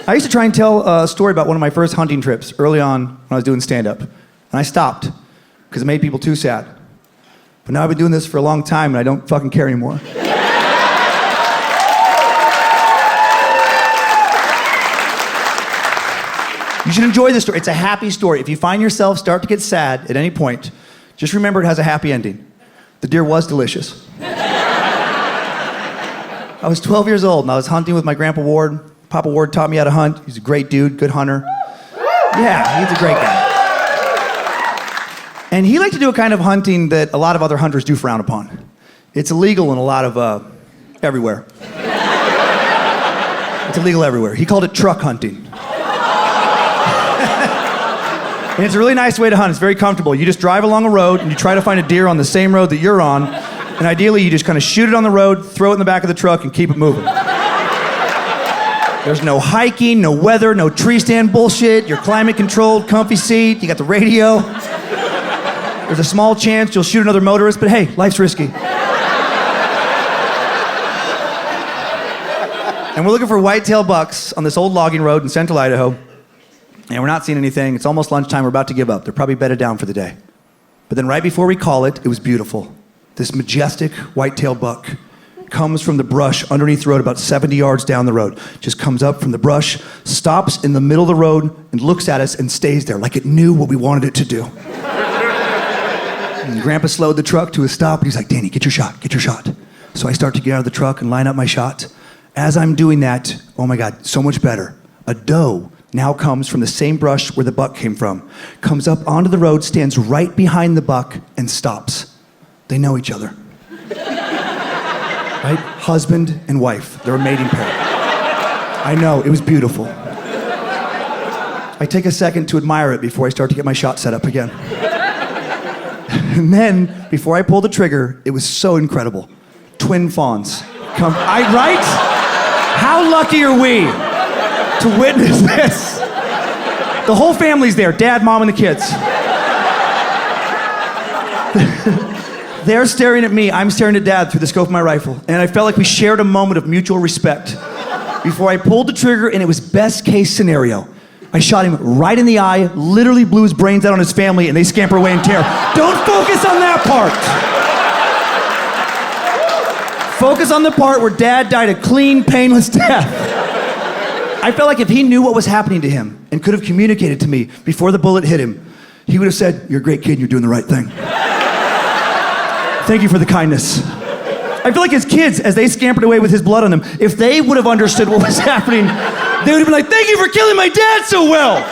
I used to try and tell a story about one of my first hunting trips early on when I was doing stand-up. And I stopped because it made people too sad. But now I've been doing this for a long time and I don't fucking care anymore. You should enjoy this story. It's a happy story. If you find yourself start to get sad at any point, just remember it has a happy ending. The deer was delicious. I was 12 years old and I was hunting with my Grandpa Ward. Papa Ward taught me how to hunt. He's a great dude, good hunter. Yeah, he's a great guy. And he liked to do a kind of hunting that a lot of other hunters do frown upon. It's illegal in a lot of, everywhere. It's illegal everywhere. He called it truck hunting. And it's a really nice way to hunt. It's very comfortable. You just drive along a road and you try to find a deer on the same road that you're on. And ideally, you just kind of shoot it on the road, throw it in the back of the truck, and keep it moving. There's no hiking, no weather, no tree stand bullshit. You're climate controlled, comfy seat. You got the radio. There's a small chance you'll shoot another motorist, but hey, life's risky. And we're looking for whitetail bucks on this old logging road in central Idaho. And we're not seeing anything. It's almost lunchtime. We're about to give up. They're probably bedded down for the day. But then right before we call it, it was beautiful. This majestic whitetail buck comes from the brush underneath the road about 70 yards down the road. Just comes up from the brush, stops in the middle of the road, and looks at us and stays there like it knew what we wanted it to do. And Grandpa slowed the truck to a stop, and he's like, Danny, get your shot, get your shot. So I start to get out of the truck and line up my shot. As I'm doing that, oh my God, so much better. A doe now comes from the same brush where the buck came from, comes up onto the road, stands right behind the buck, and stops. They know each other. Right? Husband and wife. They're a mating pair. I know, it was beautiful. I take a second to admire it before I start to get my shot set up again. And then, before I pull the trigger, it was so incredible. Twin fawns. Right? How lucky are we to witness this? The whole family's there, dad, mom, and the kids. They're staring at me, I'm staring at dad through the scope of my rifle. And I felt like we shared a moment of mutual respect. Before I pulled the trigger, and it was best case scenario. I shot him right in the eye, literally blew his brains out on his family, and they scamper away in terror. Don't focus on that part. Focus on the part where dad died a clean, painless death. I felt like if he knew what was happening to him and could have communicated to me before the bullet hit him, he would have said, you're a great kid, you're doing the right thing. Thank you for the kindness. I feel like his kids, as they scampered away with his blood on them, if they would have understood what was happening, they would have been like, thank you for killing my dad so well.